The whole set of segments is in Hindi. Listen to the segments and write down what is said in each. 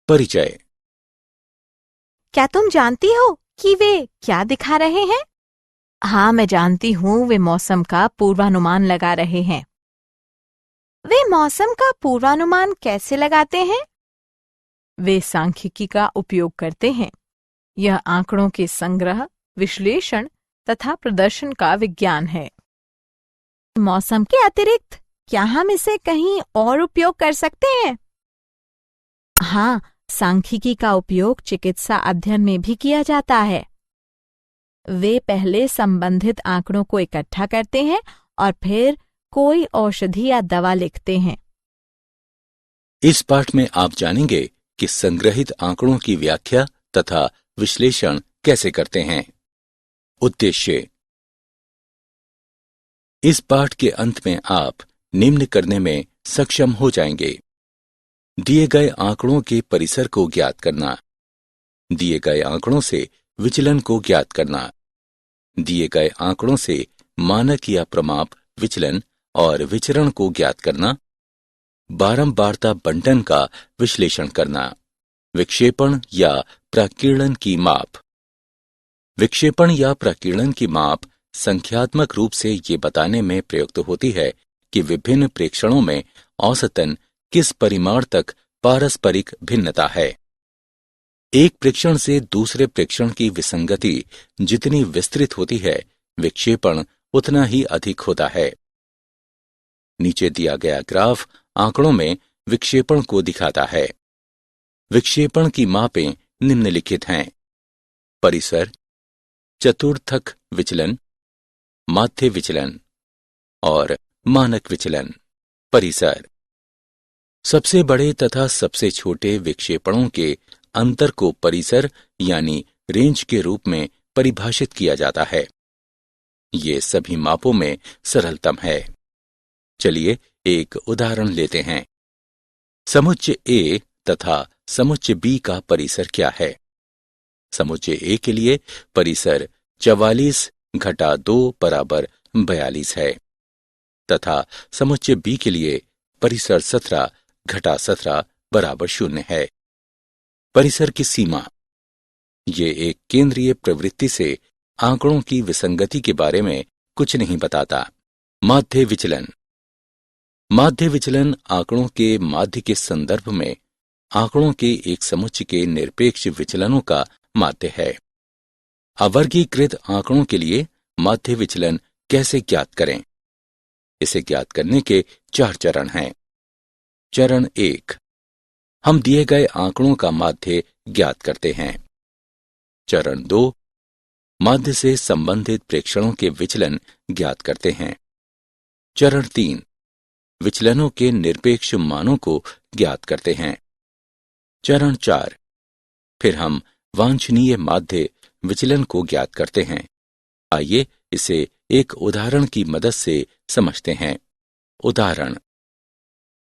परिचय। क्या तुम जानती हो कि वे क्या दिखा रहे हैं? हाँ, मैं जानती हूँ, वे मौसम का पूर्वानुमान लगा रहे हैं। वे मौसम का पूर्वानुमान कैसे लगाते हैं? वे सांख्यिकी का उपयोग करते हैं। यह आंकड़ों के संग्रह, विश्लेषण तथा प्रदर्शन का विज्ञान है। मौसम के अतिरिक्त क्या हम इसे कहीं और उपयोग कर सकते हैं? हाँ, सांख्यिकी का उपयोग चिकित्सा अध्ययन में भी किया जाता है। वे पहले संबंधित आंकड़ों को इकट्ठा करते हैं और फिर कोई औषधि या दवा लिखते हैं। इस पाठ में आप जानेंगे कि संग्रहित आंकड़ों की व्याख्या तथा विश्लेषण कैसे करते हैं। उद्देश्य। इस पाठ के अंत में आप निम्न करने में सक्षम हो जाएंगे। दिए गए आंकड़ों के परिसर को ज्ञात करना, दिए गए आंकड़ों से विचलन को ज्ञात करना, दिए गए आंकड़ों से मानक या प्रमाप विचलन और विचरण को ज्ञात करना, बारंबारता बंटन का विश्लेषण करना, विक्षेपण या प्रकीर्णन की माप। विक्षेपण या प्रकीर्णन की माप संख्यात्मक रूप से ये बताने में प्रयुक्त होती है कि विभिन्न प्रेक्षणों में औसतन किस परिमाण तक पारस्परिक भिन्नता है। एक प्रेक्षण से दूसरे प्रेक्षण की विसंगति जितनी विस्तृत होती है, विक्षेपण उतना ही अधिक होता है। नीचे दिया गया ग्राफ आंकड़ों में विक्षेपण को दिखाता है। विक्षेपण की मापें निम्नलिखित हैं: परिसर, चतुर्थक विचलन, माध्य विचलन और मानक विचलन। परिसर। सबसे बड़े तथा सबसे छोटे विक्षेपणों के अंतर को परिसर यानी रेंज के रूप में परिभाषित किया जाता है। ये सभी मापों में सरलतम है। चलिए एक उदाहरण लेते हैं। समुच्चय ए तथा समुच्चय बी का परिसर क्या है? समुच्चय ए के लिए परिसर 44 घटा 2 बराबर 42 है तथा समुच्चय बी के लिए परिसर 17 घटा 17 बराबर 0 है। परिसर की सीमा। ये एक केंद्रीय प्रवृत्ति से आंकड़ों की विसंगति के बारे में कुछ नहीं बताता। माध्य विचलन। माध्य विचलन आंकड़ों के माध्य के संदर्भ में आंकड़ों के एक समुच्चय के निरपेक्ष विचलनों का माध्य है। अवर्गीकृत आंकड़ों के लिए माध्य विचलन कैसे ज्ञात करें? इसे ज्ञात करने के 4 चरण हैं। चरण 1, हम दिए गए आंकड़ों का माध्य ज्ञात करते हैं। चरण 2, माध्य से संबंधित प्रेक्षणों के विचलन ज्ञात करते हैं। चरण 3, विचलनों के निरपेक्ष मानों को ज्ञात करते हैं। चरण 4, फिर हम वांछनीय माध्य विचलन को ज्ञात करते हैं। आइए इसे एक उदाहरण की मदद से समझते हैं। उदाहरण।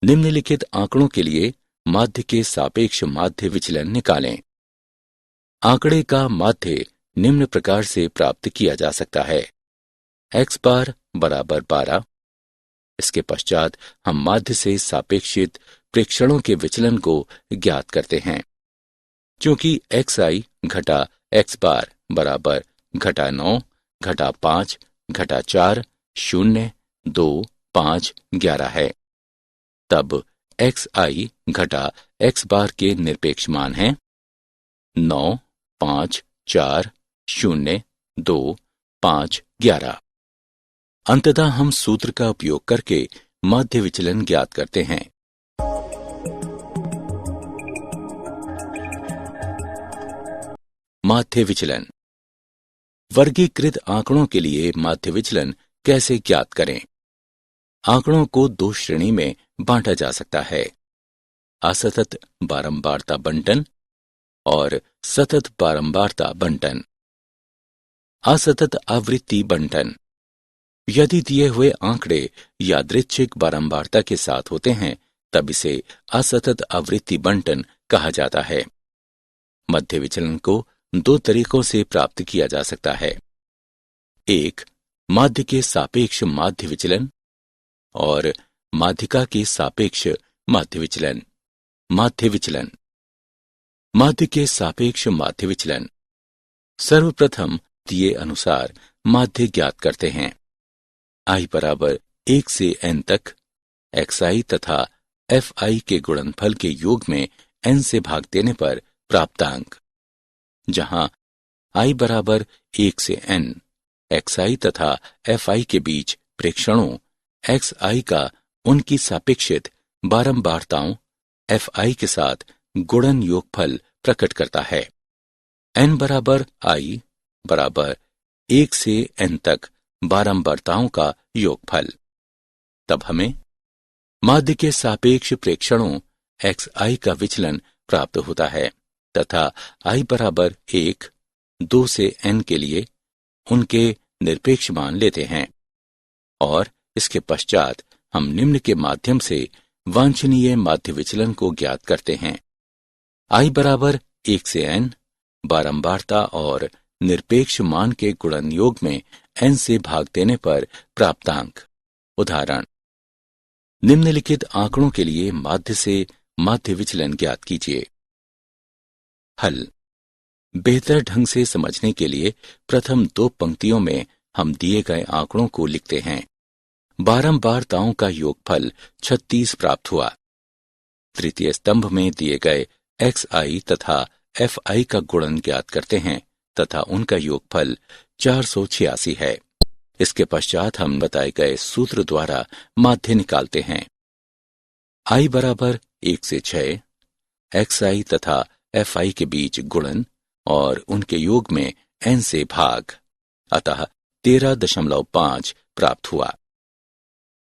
निम्नलिखित आंकड़ों के लिए माध्य के सापेक्ष माध्य विचलन निकालें। आंकड़े का माध्य निम्न प्रकार से प्राप्त किया जा सकता है: x बार बराबर 12। इसके पश्चात हम माध्य से सापेक्षित प्रेक्षणों के विचलन को ज्ञात करते हैं। क्योंकि xi घटा x बार बराबर घटा 9 घटा 5 घटा 4 0 2 5 11 है, तब xi घटा x बार के निरपेक्ष मान हैं 9 5 4 0 2 5 11। अंततः हम सूत्र का उपयोग करके माध्य विचलन ज्ञात करते हैं। माध्य विचलन। वर्गीकृत आंकड़ों के लिए माध्य विचलन कैसे ज्ञात करें? आंकड़ों को 2 श्रेणी में बांटा जा सकता है: असतत बारंबारता बंटन और सतत बारंबारता बंटन। असतत आवृत्ति बंटन। यदि दिए हुए आंकड़े यादृच्छिक बारंबारता के साथ होते हैं, तब इसे असतत आवृत्ति बंटन कहा जाता है। मध्य विचलन को 2 तरीकों से प्राप्त किया जा सकता है: एक, माध्य के सापेक्ष माध्य विचलन और माध्यिका के सापेक्ष माध्य विचलन। माध्य विचलन। माध्य के सापेक्ष माध्य विचलन। सर्वप्रथम दिए अनुसार माध्य ज्ञात करते हैं। i बराबर 1 से n तक xi तथा fi के गुणनफल के योग में n से भाग देने पर प्राप्तांक, जहां i बराबर 1 से n xi तथा fi के प्रत्येक प्रेक्षणों xi का उनकी सापेक्षित बारंबारताओं fi के साथ गुणन योगफल प्रकट करता है। n बराबर i बराबर 1 से n तक बारंबारताओं का योगफल। तब हमें माध्य के सापेक्ष प्रेक्षणों xi का विचलन प्राप्त होता है तथा i बराबर 1, 2 से n के लिए उनके निरपेक्ष मान लेते हैं और इसके पश्चात हम निम्न के माध्यम से वांछनीय माध्य विचलन को ज्ञात करते हैं। i बराबर 1 से n बारंबारता और निरपेक्ष मान के गुणन योग में n से भाग देने पर प्राप्तांक। उदाहरण, निम्नलिखित आंकड़ों के लिए माध्य से माध्य विचलन ज्ञात कीजिए। हल। बेहतर ढंग से समझने के लिए प्रथम 2 पंक्तियों में हम दिए गए आंकड़ों को लिखते हैं। बारंबारताओं का योगफल 36 प्राप्त हुआ। तृतीय स्तंभ में दिए गए xi तथा fi का गुणन ज्ञात करते हैं तथा उनका योगफल 486 है। इसके पश्चात हम बताए गए सूत्र द्वारा माध्य निकालते हैं। i बराबर 1 से 6 xi तथा fi के बीच गुणन और उनके योग में n से भाग, अतः 13.5 प्राप्त हुआ।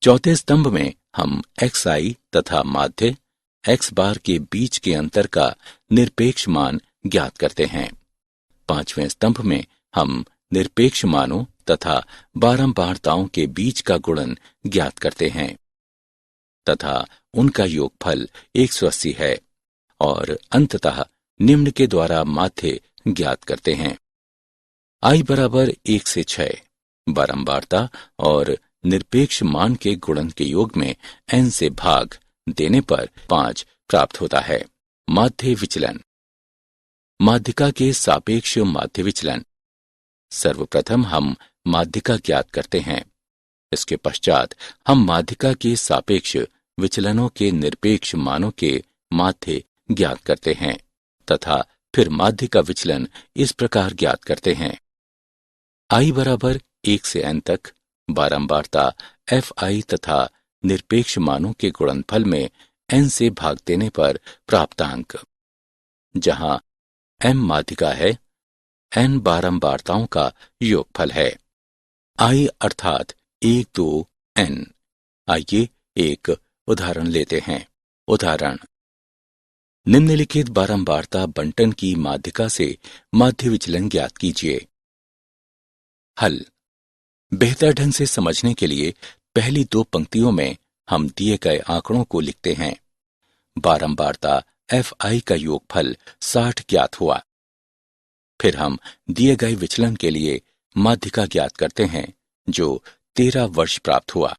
चौथे स्तंभ में हम xi तथा माध्य x बार के बीच के अंतर का निरपेक्ष मान ज्ञात करते हैं। पांचवें स्तंभ में हम निरपेक्ष मानों तथा बारंबारताओं के बीच का गुणन ज्ञात करते हैं तथा उनका योगफल 180 है और अंततः निम्न के द्वारा माध्य ज्ञात करते हैं। i बराबर 1 से 6 बारंबारता और निरपेक्ष मान के गुणन के योग में n से भाग देने पर 5 प्राप्त होता है। माध्य विचलन। माध्यिका के सापेक्ष माध्य विचलन। सर्वप्रथम हम माध्यिका ज्ञात करते हैं। इसके पश्चात हम माध्यिका के सापेक्ष विचलनों के निरपेक्ष मानों के माध्य ज्ञात करते हैं तथा फिर माध्य का विचलन इस प्रकार ज्ञात करते हैं। i बराबर 1 से n तक बारंबारता fi तथा निरपेक्ष मानों के गुणनफल में n से भाग देने पर प्राप्तांक, जहां m माध्यिका है, n बारंबारताओं का योगफल है। i अर्थात 1, 2, n। आइए एक उदाहरण लेते हैं। उदाहरण, निम्नलिखित बारंबारता बंटन की माध्यिका से माध्य विचलन ज्ञात कीजिए। हल। बेहतर ढंग से समझने के लिए पहली 2 पंक्तियों में हम दिए गए आंकड़ों को लिखते हैं। बारंबारता fi का योगफल 60 ज्ञात हुआ। फिर हम दिए गए विचलन के लिए माध्यिका ज्ञात करते हैं जो 13 वर्ष प्राप्त हुआ।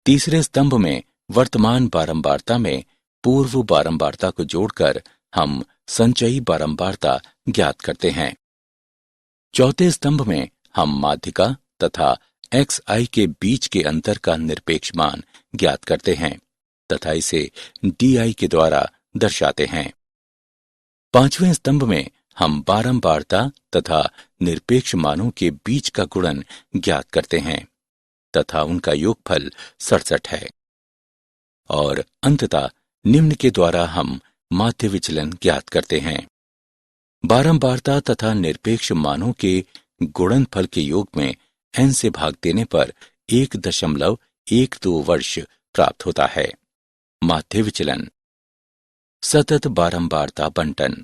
तीसरे स्तंभ में वर्तमान बारंबारता में पूर्व बारंबारता को जोड़कर हम संचयी बारंबारता ज्ञात करते हैं। चौथे स्तंभ में हम माध्यिका तथा xi के बीच के अंतर का निरपेक्ष मान ज्ञात करते हैं तथा इसे di के द्वारा दर्शाते हैं। पांचवें स्तंभ में हम बारंबारता तथा निरपेक्ष मानों के बीच का गुणन ज्ञात करते हैं तथा उनका योगफल 67 है और अंततः निम्न के द्वारा हम माध्य विचलन ज्ञात करते हैं। बारंबारता तथा निरपेक्ष मानों के गुणनफल के योग में n से भाग देने पर 1.12 वर्ष प्राप्त होता है। माध्य विचलन। सतत बारंबारता बंटन।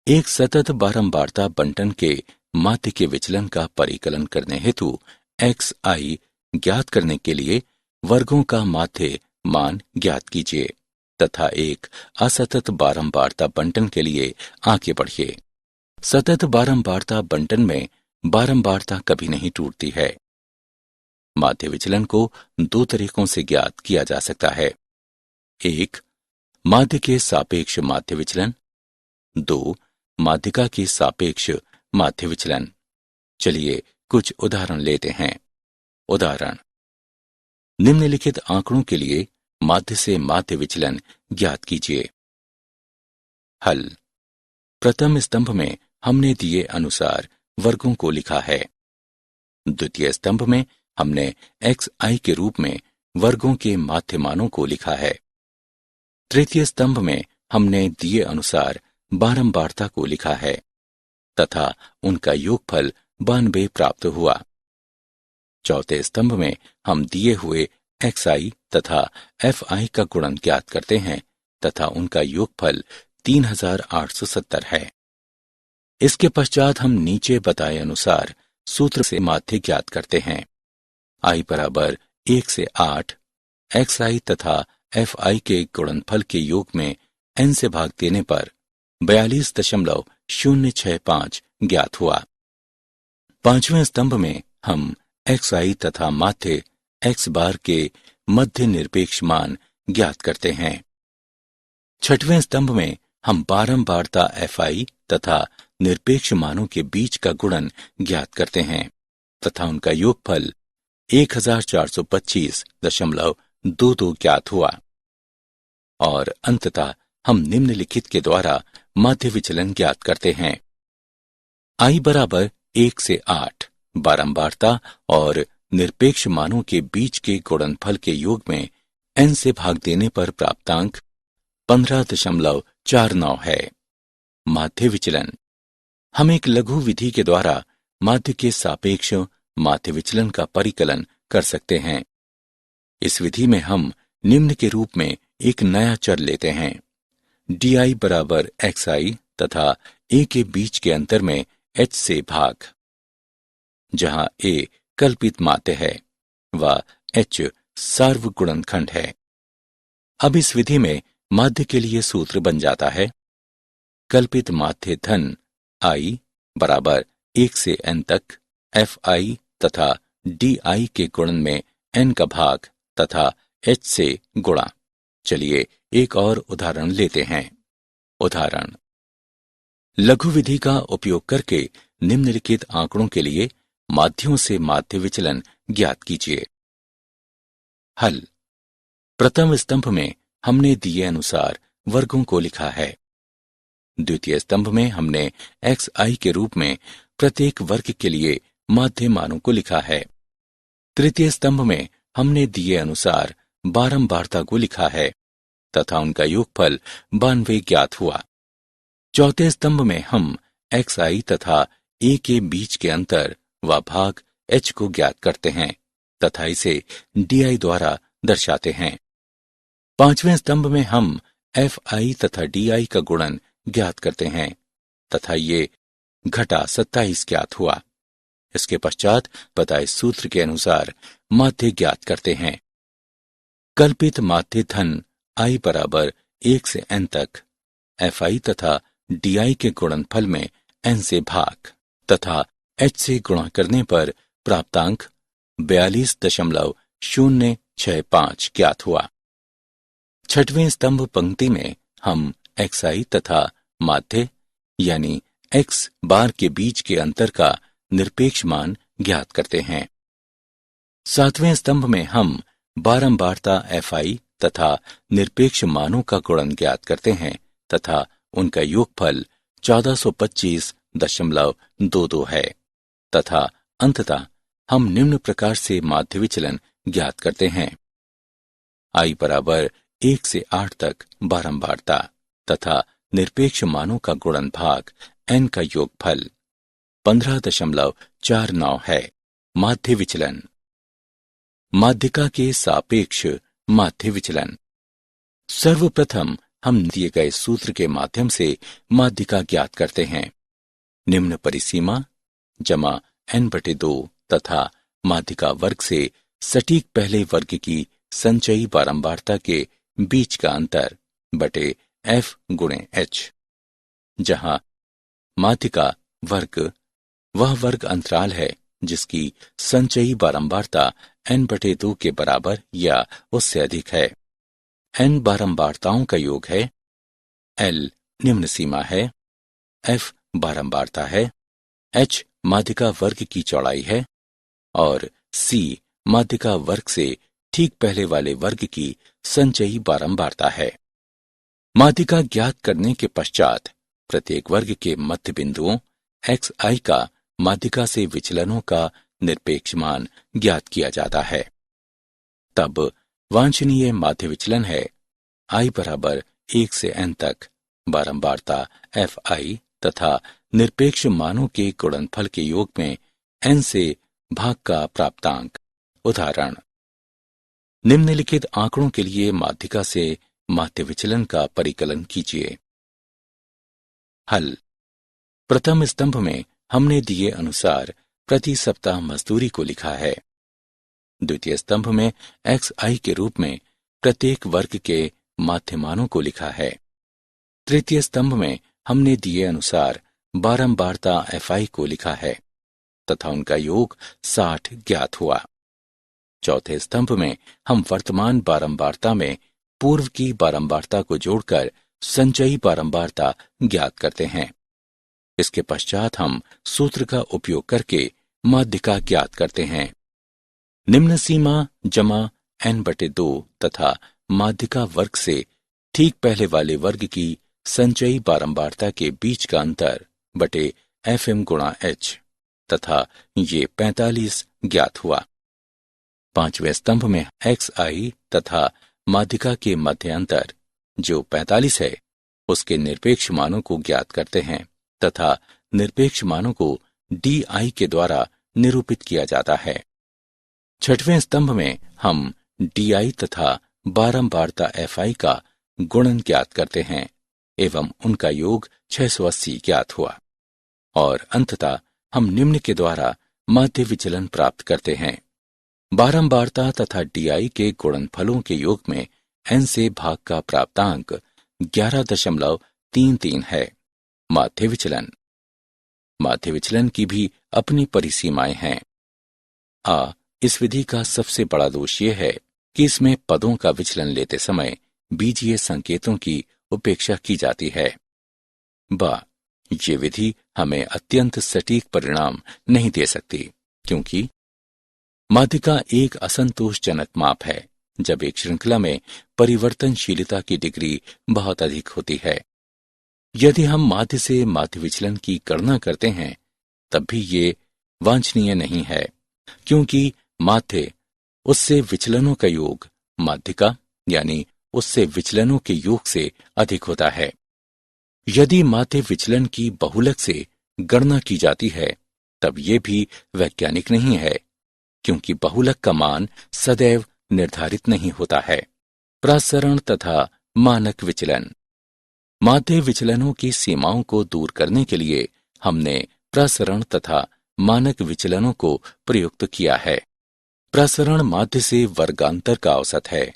एक सतत बारंबारता बंटन के माध्य के विचलन का परिकलन करने हेतु xi ज्ञात करने के लिए वर्गों का माध्य मान ज्ञात कीजिए तथा एक असतत बारंबारता बंटन के लिए आगे बढ़िए। सतत बारंबारता बंटन में बारंबारता कभी नहीं टूटती है। माध्य विचलन को 2 तरीकों से ज्ञात किया जा सकता है। 1. माध्य के सापेक्ष माध्य विचलन 2. माध्यिका के सापेक्ष माध्य विचलन। चलिए कुछ उदाहरण लेते हैं। उदाहरण, निम्नलिखित आंकड़ों के लिए माध्य से माध्य विचलन ज्ञात कीजिए। हल। प्रथम स्तंभ में हमने दिए अनुसार वर्गों को लिखा है। द्वितीय स्तंभ में हमने xi के रूप में वर्गों के माध्य मानों को लिखा है। तृतीय स्तंभ में हमने दिए अनुसार बारंबारता को लिखा है तथा उनका योगफल 92 प्राप्त हुआ। चौथे स्तंभ में हम दिए हुए xi तथा fi का गुणन ज्ञात करते हैं तथा उनका योगफल 3870 है। इसके पश्चात हम नीचे बताए अनुसार सूत्र से माध्य ज्ञात करते हैं। i बराबर 1 से 8 xi तथा fi के गुणनफल के योग में n से भाग देने पर 42.065 ज्ञात हुआ। पांचवें स्तंभ में हम xi तथा माध्य x बार के मध्य निरपेक्ष मान ज्ञात करते हैं। छठवें स्तंभ में हम बारंबारता fi तथा निरपेक्ष मानों के बीच का गुणन ज्ञात करते हैं तथा उनका योगफल 1425.22 ज्ञात हुआ। और अंततः हम निम्नलिखित के द्वारा माध्य विचलन ज्ञात करते हैं। i बराबर 1 से 8 बारंबारता और निरपेक्ष मानों के बीच के गुणनफल के योग में n से भाग देने पर प्राप्तांक 15.49 है। माध्य विचलन। हम एक लघु विधि के द्वारा माध्य के सापेक्ष माध्य विचलन का परिकलन कर सकते हैं। इस विधि में हम निम्न के रूप में एक नया चर लेते हैं। di बराबर xi तथा a के बीच के अंतर में h से भाग। जहां a कल्पित माध्य है व h सार्वगुणनखंड है। अब इस विधि में माध्य के लिए सूत्र बन जाता है कल्पित माध्य धन i बराबर 1 से n तक fi तथा di के गुणन में n का भाग तथा h से गुणा। चलिए एक और उदाहरण लेते हैं। उदाहरण, लघु विधि का उपयोग करके निम्नलिखित आंकड़ों के लिए माध्यों से माध्य विचलन ज्ञात कीजिए। हल। प्रथम स्तंभ में हमने दिए अनुसार वर्गों को लिखा है। द्वितीय स्तंभ में हमने xi के रूप में प्रत्येक वर्ग के लिए माध्य मानों को लिखा है। तृतीय स्तंभ में हमने दिए अनुसार बारंबारता को लिखा है तथा उनका योगफल 92 ज्ञात हुआ। चौथे स्तंभ में हम xi तथा a के बीच के अंतर व भाग h को ज्ञात करते हैं तथा इसे di द्वारा दर्शाते हैं। पांचवें स्तंभ में हम fi तथा di का गुणन ज्ञात करते हैं तथा ये घटा 27 ज्ञात हुआ। इसके पश्चात बताए सूत्र के अनुसार माध्य ज्ञात करते हैं। कल्पित माध्य धन i बराबर 1 से n तक fi तथा di के गुणनफल में n से भाग तथा h से गुणा करने पर प्राप्तांक 42.065 ज्ञात हुआ। छठवें स्तंभ पंक्ति में हम xi तथा माध्य यानी x बार के बीच के अंतर का निरपेक्ष मान ज्ञात करते हैं। सातवें स्तंभ में हम बारंबारता fi तथा निरपेक्ष मानों का गुणन ज्ञात करते हैं तथा उनका योगफल 1425.22 है तथा अंततः हम निम्न प्रकार से माध्य विचलन ज्ञात करते हैं। i बराबर 1 से 8 तक बारंबारता तथा निरपेक्ष मानों का गुणन भाग n का योगफल 15.49 है। माध्य विचलन। माध्यिका के सापेक्ष माध्य विचलन। सर्वप्रथम हम दिए गए सूत्र के माध्यम से माध्यिका ज्ञात करते हैं। निम्न परिसीमा जमा n/2 तथा माध्यिका वर्ग से सटीक पहले वर्ग की संचयी बारंबारता के बीच का अंतर बटे f गुणे h, जहां माध्यिका वर्ग वह वर्ग अंतराल है जिसकी संचयी बारंबारता n/2 के बराबर या उससे अधिक है। n बारंबारताओं का योग है। l निम्न सीमा है F बारंबारता है, H माध्यिका वर्ग की चौड़ाई है और C माध्यिका वर्ग से ठीक पहले वाले वर्ग की संचयी बारंबारता है। माध्यिका ज्ञात करने के पश्चात प्रत्येक वर्ग के मध्य बिंदुओं xi का माध्यिका से विचलनों का निरपेक्ष मान ज्ञात किया जाता है। तब वांछनीय माध्य विचलन है i बराबर 1 से n तक बारंबारता fi तथा निरपेक्ष मानों के गुणनफल के योग में n से भाग का प्राप्तांक। उदाहरण, निम्नलिखित आंकड़ों के लिए माध्यिका से माध्य विचलन का परिकलन कीजिए। हल। प्रथम स्तंभ में हमने दिए अनुसार प्रति सप्ताह मजदूरी को लिखा है। द्वितीय स्तंभ में xi के रूप में प्रत्येक वर्ग के माध्य मानों को लिखा है। तृतीय स्तंभ में हमने दिए अनुसार बारंबारता fi को लिखा है तथा उनका योग 60 ज्ञात हुआ। चौथे स्तंभ में हम वर्तमान बारंबारता में पूर्व की बारंबारता को जोड़कर संचयी बारंबारता ज्ञात करते हैं। इसके पश्चात हम सूत्र का उपयोग करके माध्यिका ज्ञात करते हैं। निम्न सीमा जमा n/2 तथा माध्यिका वर्ग से ठीक पहले वाले वर्ग की संचयी बारंबारता के बीच का अंतर बटे fm गुणा h तथा ये 45 ज्ञात हुआ। पांचवें स्तंभ में xi तथा माध्यिका के मध्य अंतर जो 45 है उसके निरपेक्ष मानों को ज्ञात करते हैं तथा निरपेक्ष मानों को di के द्वारा निरूपित किया जाता है। छठवें स्तंभ में हम di तथा बारंबारता fi का गुणन ज्ञात करते हैं एवं उनका योग 680 ज्ञात हुआ और अंततः हम निम्न के द्वारा माध्य विचलन प्राप्त करते हैं। बारंबारता तथा di के गुणनफलों के योग में n से भाग का प्राप्तांक 11.33 है। माध्य विचलन। माध्य विचलन की भी अपनी परिसीमाएं हैं। इस विधि का सबसे बड़ा दोष यह है कि इसमें पदों का विचलन लेते समय बीजीय संकेतों की उपेक्षा की जाती है। ये विधि हमें अत्यंत सटीक परिणाम नहीं दे सकती क्योंकि माध्यिका एक असंतोषजनक माप है जब एक श्रृंखला में परिवर्तनशीलता की डिग्री बहुत अधिक होती है। यदि हम माध्य से माध्य विचलन की गणना करते हैं तब भी ये वांछनीय नहीं है क्योंकि माध्य उससे विचलनों का योग माध्यिका यानी उससे विचलनों के योग से अधिक होता है। यदि माध्य विचलन की बहुलक से गणना की जाती है तब ये भी वैज्ञानिक नहीं है क्योंकि बहुलक का मान सदैव निर्धारित नहीं होता है। प्रसरण तथा मानक विचलन। माध्य विचलनों की सीमाओं को दूर करने के लिए हमने प्रसरण तथा मानक विचलनों को प्रयुक्त किया है। प्रसरण माध्य से वर्गांतर का औसत है।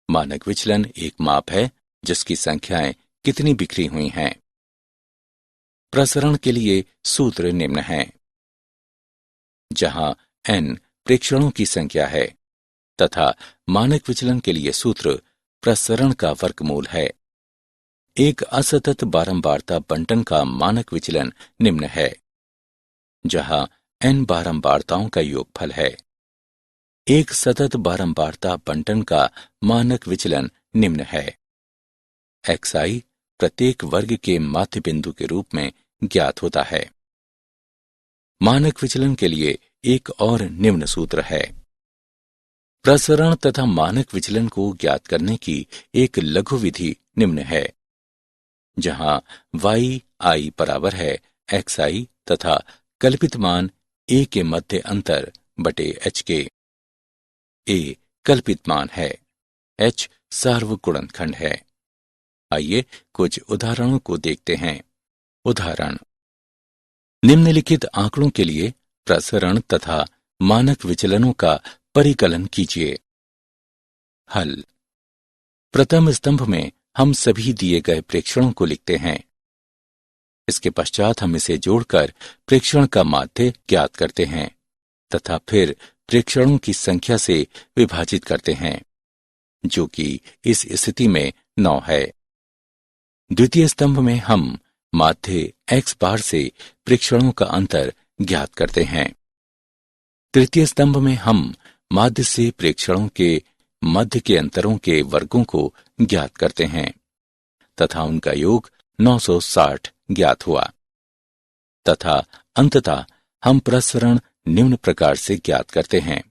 मानक विचलन एक माप है जिसकी संख्याएं कितनी बिखरी हुई हैं। प्रसरण के लिए सूत्र निम्न हैं। जहां n प्रेक्षणों की संख्या है तथा मानक विचलन के लिए सूत्र प्रसरण का वर्गमूल है। एक असतत बारंबारता बंटन का मानक विचलन निम्न है जहां n बारंबारताओं का योगफल है। एक सतत बारंबारता बंटन का मानक विचलन निम्न है। xi प्रत्येक वर्ग के माध्य बिंदु के रूप में ज्ञात होता है। मानक विचलन के लिए एक और निम्न सूत्र है। प्रसरण तथा मानक विचलन को ज्ञात करने की एक लघु विधि निम्न है जहां yi बराबर है xi तथा कल्पित मान a के मध्य अंतर बटे h के। a कल्पित मान है, h सार्वगुणनखंड है। आइए कुछ उदाहरणों को देखते हैं। उदाहरण, निम्नलिखित आंकड़ों के लिए प्रसरण तथा मानक विचलनों का परिकलन कीजिए। हल। प्रथम स्तंभ में हम सभी दिए गए प्रेक्षणों को लिखते हैं। इसके पश्चात हम इसे जोड़कर प्रेक्षण का माध्य ज्ञात करते हैं तथा फिर प्रेक्षणों की संख्या से विभाजित करते हैं जो कि इस स्थिति में 9 है। द्वितीय स्तंभ में हम माध्य x बार से प्रेक्षणों का अंतर ज्ञात करते हैं। तृतीय स्तंभ में हम माध्य से प्रेक्षणों के मध्य के अंतरों के वर्गों को ज्ञात करते हैं तथा उनका योग 960 ज्ञात हुआ तथा अंततः हम प्रसरण निम्न प्रकार से ज्ञात करते हैं।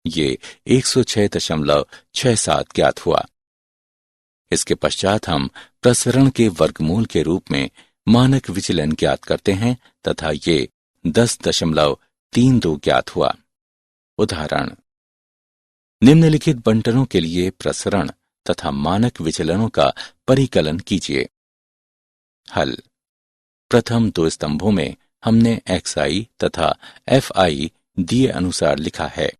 ये 106.67 ज्ञात हुआ। इसके पश्चात हम प्रसरण के वर्गमूल के रूप में मानक विचलन ज्ञात करते हैं तथा ये 10.32 ज्ञात हुआ। उदाहरण, निम्नलिखित बंटनों के लिए प्रसरण तथा मानक विचलनों का परिकलन कीजिए। हल। प्रथम दो स्तंभों में हमने xi तथा fi दिए अनुसार लिखा है।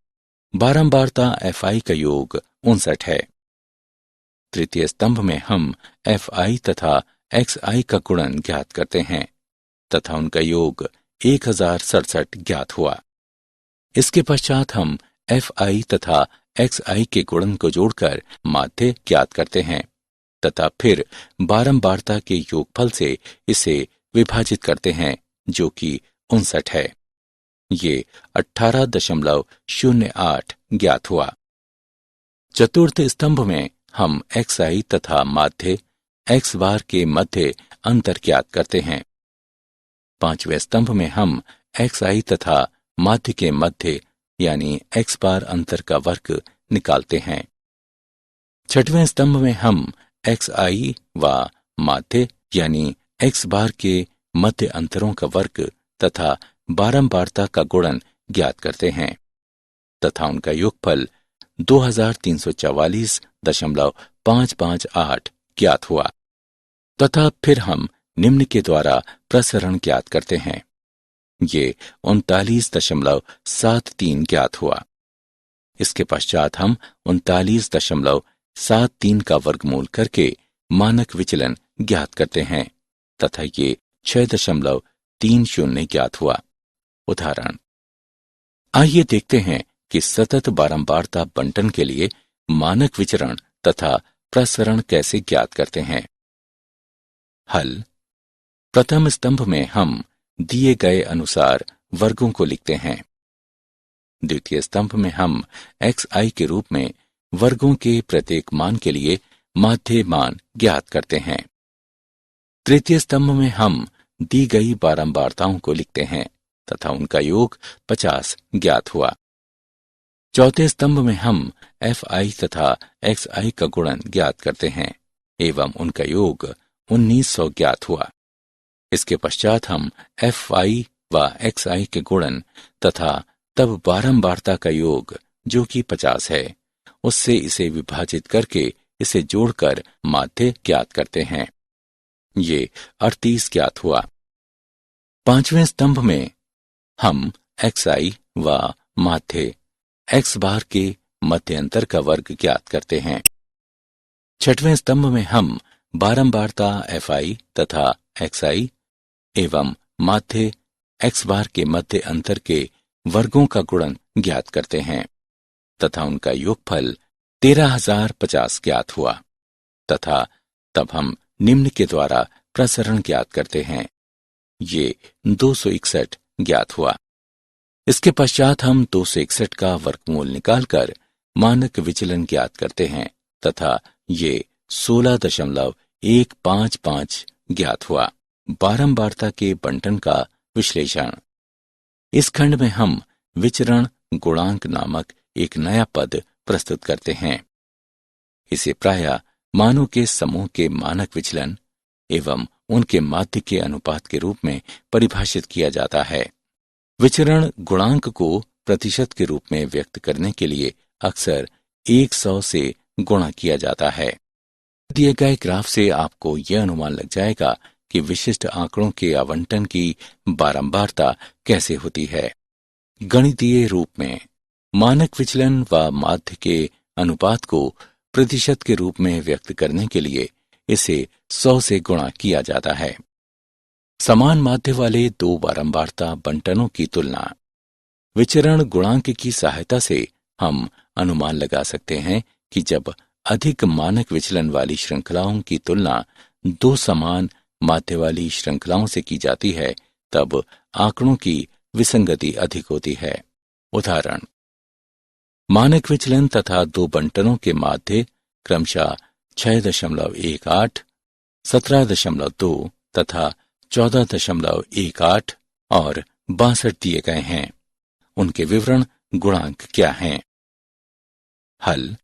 बारंबारता fi का योग 59 है। तृतीय स्तंभ में हम fi तथा xi का गुणन ज्ञात करते हैं तथा उनका योग 1067 ज्ञात हुआ। इसके पश्चात हम fi तथा xi के गुणन को जोड़कर माध्य ज्ञात करते हैं तथा फिर बारंबारता के योगफल से इसे विभाजित करते हैं जो कि 59 है। ये 18.08 ज्ञात हुआ। चतुर्थ स्तंभ में हम xi तथा माध्य x बार के मध्य अंतर ज्ञात करते हैं। पांचवें स्तंभ में हम xi तथा माध्य के मध्य यानी x बार अंतर का वर्ग निकालते हैं। छठवें स्तंभ में हम xi व माध्य यानी x बार के मध्य अंतरों का वर्ग तथा बारंबारता का गुणन ज्ञात करते हैं तथा उनका योगफल 2344.558 ज्ञात हुआ तथा फिर हम निम्न के द्वारा प्रसरण ज्ञात करते हैं। ये 39.73 ज्ञात हुआ। इसके पश्चात हम 39.73 का वर्गमूल करके मानक विचलन ज्ञात करते हैं तथा ये 6.30 ज्ञात हुआ। उदाहरण, आइए देखते हैं कि सतत बारंबारता बंटन के लिए मानक विचरण तथा प्रसरण कैसे ज्ञात करते हैं। हल। प्रथम स्तंभ में हम दिए गए अनुसार वर्गों को लिखते हैं। द्वितीय स्तंभ में हम xi के रूप में वर्गों के प्रत्येक मान के लिए माध्य मान ज्ञात करते हैं। तृतीय स्तंभ में हम दी गई बारंबारताओं को लिखते हैं तथा उनका योग 50 ज्ञात हुआ। चौथे स्तंभ में हम fi तथा xi का गुणन ज्ञात करते हैं एवं उनका योग 1900 ज्ञात हुआ। इसके पश्चात हम fi व xi के गुणन तथा तब बारंबारता का योग जो कि 50 है उससे इसे विभाजित करके इसे जोड़कर माध्य ज्ञात करते हैं। ये 38 ज्ञात हुआ। पांचवें स्तंभ में हम xi व माध्य x बार के मध्य अंतर का वर्ग ज्ञात करते हैं। छठवें स्तंभ में हम बारंबारता fi तथा xi एवं माध्य x बार के मध्य अंतर के वर्गों का गुणन ज्ञात करते हैं तथा उनका योगफल 13,050 ज्ञात हुआ तथा तब हम निम्न के द्वारा प्रसरण ज्ञात करते हैं। ये 261 ज्ञात हुआ। इसके पश्चात हम 261 का वर्गमूल निकालकर मानक विचलन ज्ञात करते हैं तथा ये 16.155 ज्ञात हुआ। बारंबारता के बंटन का विश्लेषण। इस खंड में हम विचरण गुणांक नामक एक नया पद प्रस्तुत करते हैं। इसे प्रायः मानों के समूह के मानक विचलन एवं उनके माध्य के अनुपात के रूप में परिभाषित किया जाता है। विचरण गुणांक को प्रतिशत के रूप में व्यक्त करने के लिए अक्सर 100 से गुणा किया जाता है। दिए गए ग्राफ से आपको यह अनुमान लग जाएगा कि विशिष्ट आंकड़ों के आवंटन की बारंबारता कैसे होती है। गणितीय रूप में मानक विचलन व माध्य के अनुपात को प्रतिशत के रूप में व्यक्त करने के लिए इसे 100 से गुणा किया जाता है। समान माध्य वाले दो बारंबारता बंटनों की तुलना। विचरण गुणांक की सहायता से हम अनुमान लगा सकते हैं कि जब अधिक मानक विचलन वाली श्रृंखलाओं की तुलना दो समान माध्य वाली श्रृंखलाओं से की जाती है तब आंकड़ों की विसंगति अधिक होती है। उदाहरण, मानक विचलन तथा दो बंटनों के माध्य क्रमशः 6.18, 17.2 तथा 14.18 और 62 दिए गए हैं। उनके विवरण गुणांक क्या हैं? हल।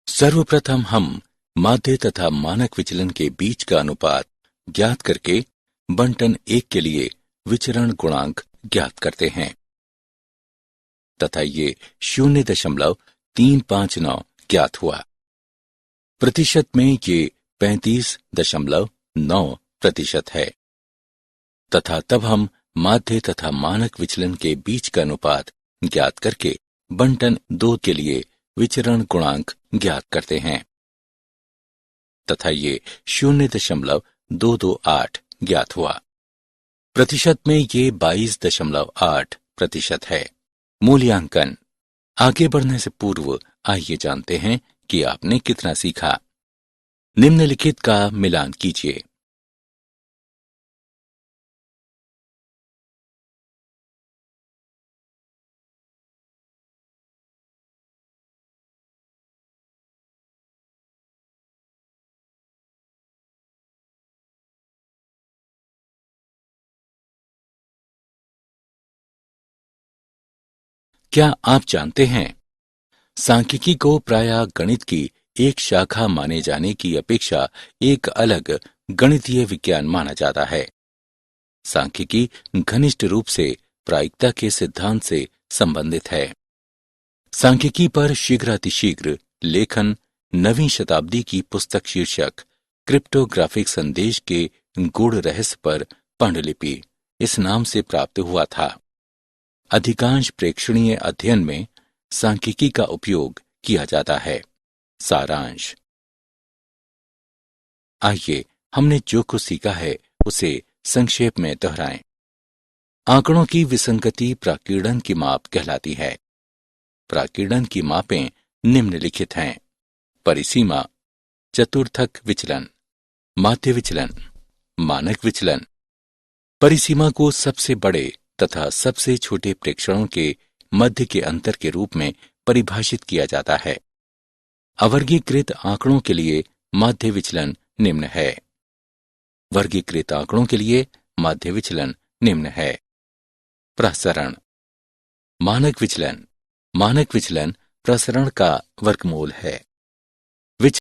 सर्वप्रथम हम माध्य तथा मानक विचलन के बीच का अनुपात ज्ञात करके बंटन 1 के लिए विचरण गुणांक ज्ञात करते हैं तथा ये 0.359 ज्ञात हुआ। प्रतिशत में ये 35.9% है तथा तब हम माध्य तथा मानक विचलन के बीच का अनुपात ज्ञात करके बंटन 2 के लिए विचरण गुणांक ज्ञात करते हैं तथा ये 0.228 ज्ञात हुआ। प्रतिशत में ये 22.8% है। मूल्यांकन। आगे बढ़ने से पूर्व आइए जानते हैं कि आपने कितना सीखा। निम्नलिखित का मिलान कीजिए। क्या आप जानते हैं, सांख्यिकी को प्रायः गणित की एक शाखा माने जाने की अपेक्षा एक अलग गणितीय विज्ञान माना जाता है। सांख्यिकी घनिष्ठ रूप से प्रायिकता के सिद्धांत से संबंधित है। सांख्यिकी पर शीघ्रातिशीघ्र लेखन नवीं शताब्दी की पुस्तक शीर्षक क्रिप्टोग्राफिक संदेश के गूढ़ रहस्य पर पांडुलिपि इस नाम से प्राप्त हुआ था। अधिकांश प्रेक्षणीय अध्ययन में सांख्यिकी का उपयोग किया जाता है। सारांश। आइए हमने जो कुछ सीखा है उसे संक्षेप में दोहराएं। आंकड़ों की विसंगति प्राकीर्णन की माप कहलाती है। प्राकीर्णन की मापें निम्नलिखित हैं। परिसीमा, चतुर्थक विचलन, माध्य विचलन, मानक विचलन। परिसीमा को सबसे बड़े तथा सबसे छोटे प्रेक्षणों के मध्य के अंतर के रूप में परिभाषित किया जाता है। अवर्गीकृत आंकड़ों के लिए माध्य विचलन निम्न है। वर्गीकृत आंकड़ों के लिए माध्य विचलन निम्न है। प्रसरण। मानक विचलन प्रसरण का वर्गमूल है।